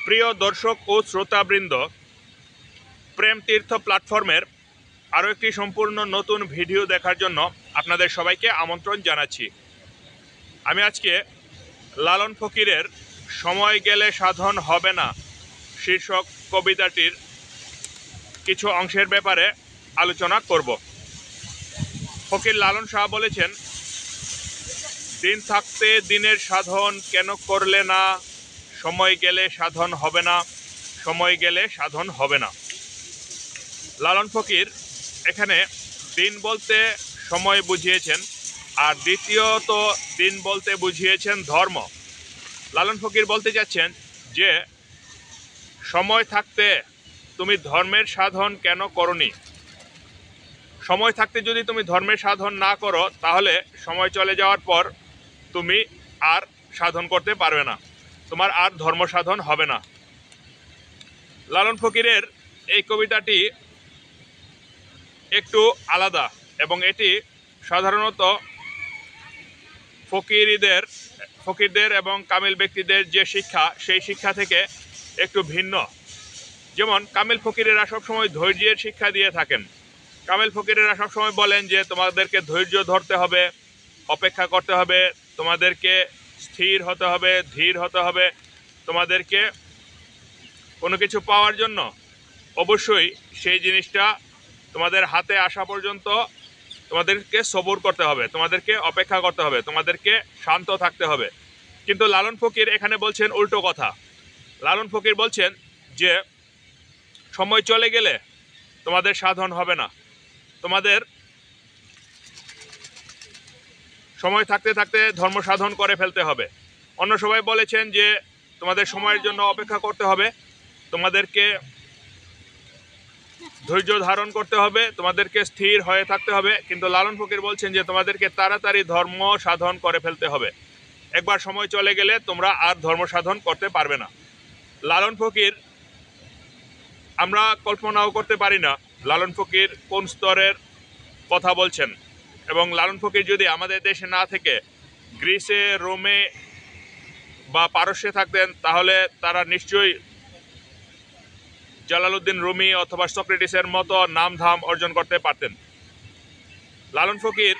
প্রিয় দর্শক ও শ্রোতাবৃন্দ, প্রেম তীর্থ প্ল্যাটফর্মের আরও একটি সম্পূর্ণ নতুন ভিডিও দেখার জন্য আপনাদের সবাইকে আমন্ত্রণ জানাচ্ছি। আমি আজকে লালন ফকিরের সময় গেলে সাধন হবে না শীর্ষক কবিতাটির কিছু অংশের ব্যাপারে আলোচনা করব। ফকির লালন শাহ বলেছেন, দিন থাকতে দিনের সাধন কেন করলে না, সময় গেলে সাধন হবে না, সময় গেলে সাধন হবে না। লালন ফকির এখানে দিন বলতে সময় বুঝিয়েছেন, আর দ্বিতীয়ত দিন বলতে বুঝিয়েছেন ধর্ম। লালন ফকির বলতে চাচ্ছেন যে সময় থাকতে তুমি ধর্মের সাধন কেন করনি। সময় থাকতে যদি তুমি ধর্মের সাধন না করো, তাহলে সময় চলে যাওয়ার পর তুমি আর সাধন করতে পারবে না, তোমার আর ধর্ম সাধন হবে না। লালন ফকিরের এই কবিতাটি একটু আলাদা এবং এটি সাধারণত ফকিরদের এবং কামিল ব্যক্তিদের যে শিক্ষা, সেই শিক্ষা থেকে একটু ভিন্ন। যেমন কামিল ফকিরেরা সবসময় ধৈর্যের শিক্ষা দিয়ে থাকেন। কামিল ফকিরেরা সবসময় বলেন যে তোমাদেরকে ধৈর্য ধরতে হবে, অপেক্ষা করতে হবে, তোমাদেরকে স্থির হতে হবে, ধীর হতে হবে। তোমাদেরকে কোনো কিছু পাওয়ার জন্য অবশ্যই সেই জিনিসটা তোমাদের হাতে আসা পর্যন্ত তোমাদেরকে সবুর করতে হবে, তোমাদেরকে অপেক্ষা করতে হবে, তোমাদেরকে শান্ত থাকতে হবে। কিন্তু লালন ফকির এখানে বলছেন উল্টো কথা। লালন ফকির বলছেন যে সময় চলে গেলে তোমাদের সাধন হবে না, তোমাদের সময় থাকতে থাকতে ধর্ম সাধন করে ফেলতে হবে। অন্য সবাই বলেছেন যে তোমাদের সময়ের জন্য অপেক্ষা করতে হবে, তোমাদেরকে ধৈর্য ধারণ করতে হবে, তোমাদেরকে স্থির হয়ে থাকতে হবে। কিন্তু লালন ফকির বলছেন যে তোমাদেরকে তাড়াতাড়ি ধর্ম সাধন করে ফেলতে হবে। একবার সময় চলে গেলে তোমরা আর ধর্ম সাধন করতে পারবে না। লালন ফকির আমরা কল্পনাও করতে পারি না লালন ফকির কোন স্তরের কথা বলছেন। এবং লালন ফকির যদি আমাদের দেশে না থেকে গ্রিসে, রোমে বা পারস্যে থাকতেন, তাহলে তারা নিশ্চয়ই জালালউদ্দিন রুমি অথবা সক্রেটিসের মতো নামধাম অর্জন করতে পারতেন। লালন ফকির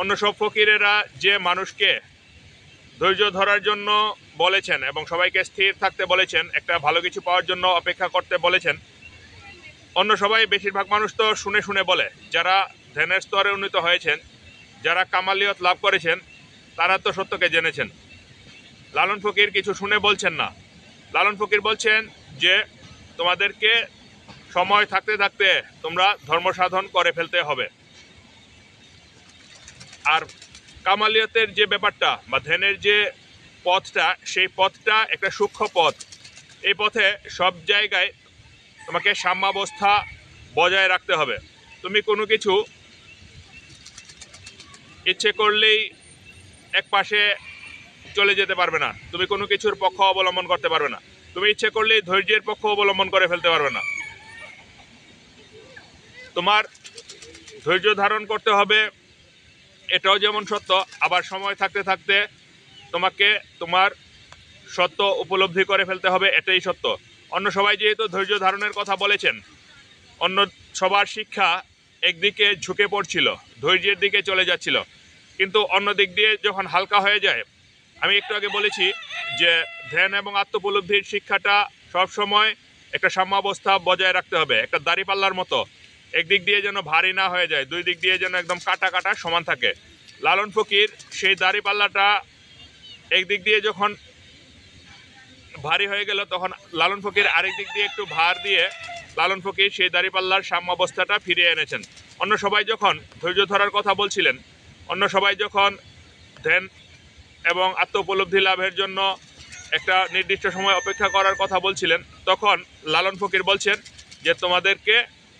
অন্য সব ফকিরেরা যে মানুষকে ধৈর্য ধরার জন্য বলেছেন এবং সবাইকে স্থির থাকতে বলেছেন, একটা ভালো কিছু পাওয়ার জন্য অপেক্ষা করতে বলেছেন, অন্য সবাই বেশিরভাগ মানুষ তো শুনে শুনে বলে। যারা ধ্যানের স্তরে উন্নীত হয়েছেন, যারা কামালিয়ত লাভ করেছেন, তারা তো সত্যকে জেনেছেন। লালন ফকির কিছু শুনে বলছেন না। লালন ফকির বলছেন যে তোমাদেরকে সময় থাকতে থাকতে তোমরা ধর্ম সাধন করে ফেলতে হবে। আর কামালিয়তের যে ব্যাপারটা বা ধ্যানের যে পথটা, সেই পথটা একটা সূক্ষ্ম পথ। এই পথে সব জায়গায় তোমাকে সাম্যাবস্থা বজায় রাখতে হবে। তুমি কোনো কিছু ইচ্ছে করলেই এক পাশে চলে যেতে পারবে না, তুমি কোনো কিছুর পক্ষ অবলম্বন করতে পারবে না, তুমি ইচ্ছে করলেই ধৈর্যের পক্ষ অবলম্বন করে ফেলতে পারবে না। তোমার ধৈর্য ধারণ করতে হবে, এটাও যেমন সত্য, আবার সময় থাকতে থাকতে তোমাকে তোমার সত্য উপলব্ধি করে ফেলতে হবে, এটাই সত্য। অন্য সবাই যেহেতু ধৈর্য ধারণের কথা বলেছেন, অন্য সবার শিক্ষা একদিকে ঝুঁকে পড়ছিল, ধৈর্যের দিকে চলে যাচ্ছিল। কিন্তু অন্য দিক দিয়ে যখন হালকা হয়ে যায়, আমি একটু আগে বলেছি যে ধ্যান এবং আত্মোপলব্ধির শিক্ষাটা সবসময় একটা সাম্যাবস্থা বজায় রাখতে হবে, একটা দাড়িপাল্লার মতো। একদিক দিয়ে যেন ভারী না হয়ে যায়, দুই দিক দিয়ে যেন একদম কাটা কাটা সমান থাকে। লালন ফকির সেই দাড়িপাল্লাটা একদিক দিয়ে যখন ভারী হয়ে গেল, তখন লালন ফকির আরেক দিক দিয়ে একটু ভার দিয়ে লালন ফকির সেই দাড়িপাল্লার সাম্যাবস্থাটা ফিরিয়ে এনেছেন। অন্য সবাই যখন ধৈর্য ধরার কথা বলছিলেন, অন্য সবাই যখন ধ্যান এবং আত্মোপলব্ধি লাভের জন্য একটা নির্দিষ্ট সময় অপেক্ষা করার কথা বলছিলেন, তখন লালন ফকির বলছেন যে তোমাদেরকে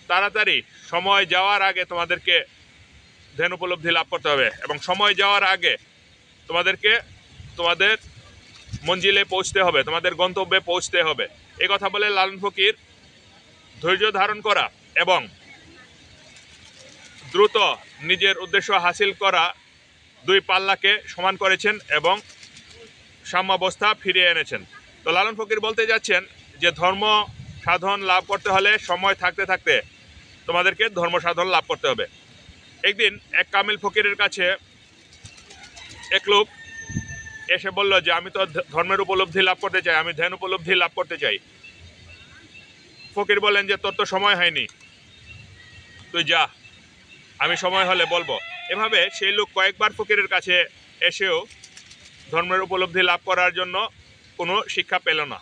তাড়াতাড়ি সময় যাওয়ার আগে তোমাদেরকে ধ্যান উপলব্ধি লাভ করতে হবে, এবং সময় যাওয়ার আগে তোমাদেরকে তোমাদের মঞ্জিলে পৌঁছতে হবে, তোমাদের গন্তব্যে পৌঁছতে হবে। এই কথা বলে লালন ফকির ধৈর্য ধারণ করা এবং দ্রুত নিজের উদ্দেশ্য হাসিল করা দুই পাল্লাকে সমান করেছেন এবং সাম্যাবস্থা ফিরিয়ে এনেছেন। তো লালন ফকির বলতে যাচ্ছেন যে ধর্ম সাধন লাভ করতে হলে সময় থাকতে থাকতে তোমাদেরকে ধর্ম সাধন লাভ করতে হবে। একদিন এক কামিল ফকিরের কাছে এক লোক এসে বলল যে আমি তো ধর্মের উপলব্ধি লাভ করতে চাই, আমি ধ্যান উপলব্ধি লাভ করতে চাই। ফকির বলেন যে তোর তো সময় হয়নি, তুই যা, আমি সময় হলে বলবো। এভাবে সেই লোক কয়েকবার ফকিরের কাছে এসেও ধর্মের উপলব্ধি লাভ করার জন্য কোনো শিক্ষা পেল না।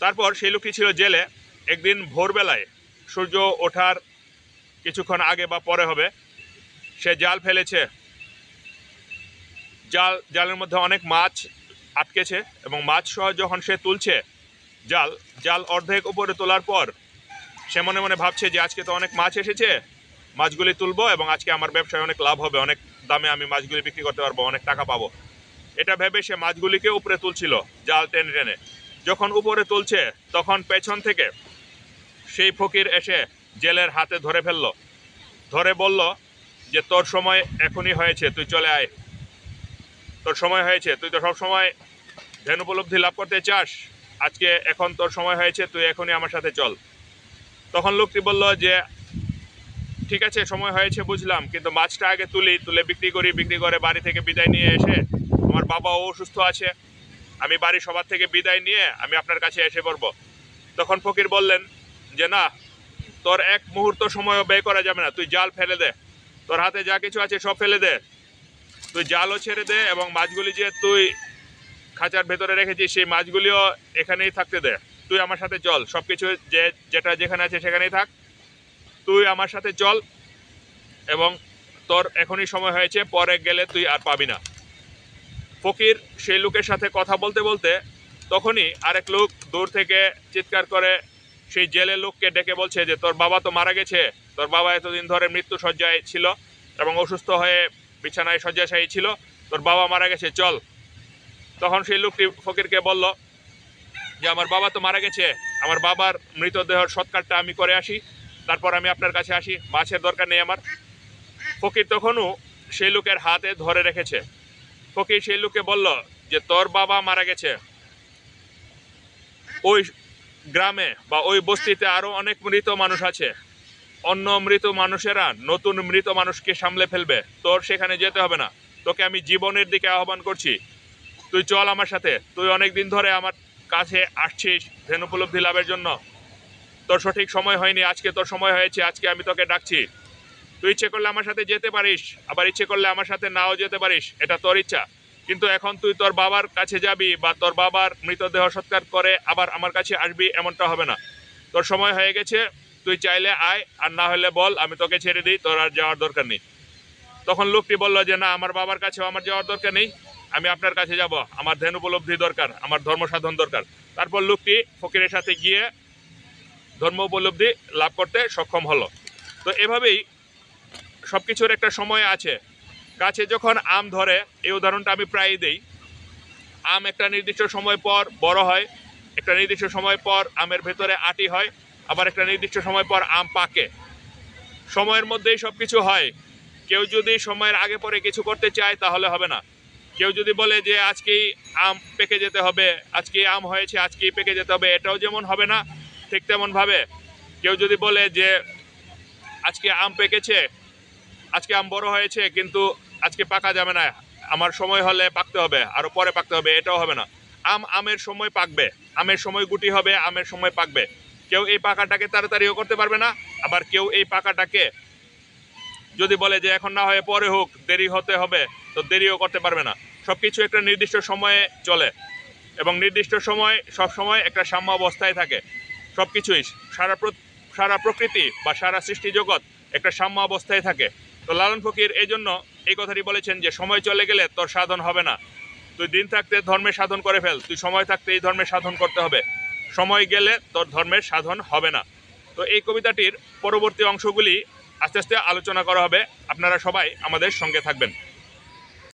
তারপর সেই লোকটি ছিল জেলে। একদিন ভোরবেলায় সূর্য ওঠার কিছুক্ষণ আগে বা পরে হবে, সে জাল ফেলেছে। জালের মধ্যে অনেক মাছ আটকেছে এবং মাছ সহ যখন সে তুলছে জাল অর্ধেক উপরে তোলার পর সে মনে মনে ভাবছে যে আজকে তো অনেক মাছ এসেছে, মাছগুলি তুলবো এবং আজকে আমার ব্যবসায় অনেক লাভ হবে, অনেক দামে আমি মাছগুলি বিক্রি করতে পারবো, অনেক টাকা পাবো। এটা ভেবে সে মাছগুলিকে উপরে তুলছিল জাল টেনে টেনে। যখন উপরে তুলছে তখন পেছন থেকে সেই ফকির এসে জেলের হাতে ধরে ফেললো, ধরে বলল যে তোর সময় এখনই হয়েছে, তুই চলে আয়, তোর সময় হয়েছে, তুই তো সব সময় ধ্যান উপলব্ধি লাভ করতে চাস, আজকে এখন তোর সময় হয়েছে, তুই এখনই আমার সাথে চল। তখন লোকটি বলল যে ঠিক আছে, সময় হয়েছে বুঝলাম, কিন্তু মাছটা আগে তুলে বিক্রি করে বাড়ি থেকে বিদায় নিয়ে এসে, আমার বাবাও অসুস্থ আছে, আমি বাড়ি সবার থেকে বিদায় নিয়ে আমি আপনার কাছে এসে পড়বো। তখন ফকির বললেন যে না, তোর এক মুহূর্ত সময়ও ব্যয় করা যাবে না, তুই জাল ফেলে দে, তোর হাতে যা কিছু আছে সব ফেলে দে, তুই জালও ছেড়ে দে এবং মাছগুলি যে তুই খাঁচার ভেতরে রেখেছিস সেই মাছগুলিও এখানেই থাকতে দে, তুই আমার সাথে চল, সব কিছু যেটা যেখানে আছে সেখানেই থাক, তুই আমার সাথে চল এবং তোর এখনই সময় হয়েছে, পরে গেলে তুই আর পাবি না। ফকির সেই লোকের সাথে কথা বলতে বলতে তখনই আরেক লোক দূর থেকে চিৎকার করে সেই জেলের লোককে ডেকে বলছে যে তোর বাবা তো মারা গেছে, তোর বাবা এতদিন ধরে মৃত্যু শয্যায় ছিল এবং অসুস্থ হয়ে বিছানায় শয্যাশায়ী ছিল, তোর বাবা মারা গেছে, চল। তখন সেই লোকটি ফকিরকে বলল যে আমার বাবা তো মারা গেছে, আমার বাবার মৃতদেহের সৎকারটা আমি করে আসি, তারপর আমি আপনার কাছে আসি, মাছের দরকার নেই আমার। ফকির তখনও সেই লোকের হাতে ধরে রেখেছে। ফকির সেই লোককে বলল যে তোর বাবা মারা গেছে, ওই গ্রামে বা ওই বস্তিতে আরো অনেক মৃত মানুষ আছে, অন্য মৃত মানুষেরা নতুন মৃত মানুষকে সামলে ফেলবে, তোর সেখানে যেতে হবে না, তোকে আমি জীবনের দিকে আহ্বান করছি, তুই চল আমার সাথে, তুই অনেক দিন ধরে আমার কাছে আসছিস ধ্যান উপলব্ধি লাভের জন্য, তোর সঠিক সময় হয়নি, আজকে তোর সময় হয়েছে, আজকে আমি তোকে ডাকছি, তুই ইচ্ছে করলে আমার সাথে যেতে পারিস, আবার ইচ্ছে করলে আমার সাথে নাও যেতে পারিস, এটা তোর ইচ্ছা, কিন্তু এখন তুই তোর বাবার কাছে যাবি বা তোর বাবার মৃতদেহ সৎকার করে আবার আমার কাছে আসবি, এমনটা হবে না, তোর সময় হয়ে গেছে, তুই চাইলে আয়, আর না হলে বল, আমি তোকে ছেড়ে দিই, তোর আর যাওয়ার দরকার নেই। তখন লোকটি বলল যে না, আমার বাবার কাছেও আমার যাওয়ার দরকার নেই, আমি আপনার কাছে যাব, আমার ধ্যান উপলব্ধি দরকার, আমার ধর্ম সাধন দরকার। তারপর লোকটি ফকিরের সাথে গিয়ে ধর্ম উপলব্ধি লাভ করতে সক্ষম হলো। তো এভাবেই সব কিছুর একটা সময় আছে। গাছে যখন আম ধরে, এই উদাহরণটা আমি প্রায়ই দিই, আম একটা নির্দিষ্ট সময় পর বড় হয়, একটা নির্দিষ্ট সময় পর আমের ভেতরে আটি হয়, আবার একটা নির্দিষ্ট সময় পর আম পাকে, সময়ের মধ্যেই সব কিছু হয়। কেউ যদি সময়ের আগে পরে কিছু করতে চায় তাহলে হবে না। কেউ যদি বলে যে আজকেই আম পেকে যেতে হবে, আজকেই আম হয়েছে আজকেই পেকে যেতে হবে, এটাও যেমন হবে না, ঠিক তেমনভাবে কেউ যদি বলে যে আজকে আম পেকেছে, আজকে আম বড় হয়েছে কিন্তু আজকে পাকা যাবে না, আমার সময় হলে পাকতে হবে, আরও পরে পাকতে হবে, এটাও হবে না। আমের সময় পাকবে, আমের সময় গুটি হবে, আমের সময় পাকবে। কেউ এই পাকাটাকে তাড়াতাড়িও করতে পারবে না, আবার কেউ এই পাকাটাকে যদি বলে যে এখন না হয়ে পরে হোক, দেরি হতে হবে, তো দেরিও করতে পারবে না। সব কিছু একটা নির্দিষ্ট সময়ে চলে এবং নির্দিষ্ট সময় সব সময় একটা সাম্য অবস্থায় থাকে। সব কিছুই সারা প্রকৃতি বা সারা সৃষ্টি জগৎ একটা সাম্য অবস্থায় থাকে। তো লালন ফকির এই জন্য এই কথাটি বলেছেন যে সময় চলে গেলে তোর সাধন হবে না, তুই দিন থাকতে ধর্মের সাধন করে ফেল, তুই সময় থাকতে এই ধর্মের সাধন করতে হবে, সময় গেলে তোর ধর্মের সাধন হবে না। তো এই কবিতাটির পরবর্তী অংশগুলি আস্তে আস্তে আলোচনা করা হবে, আপনারা সবাই আমাদের সঙ্গে থাকবেন।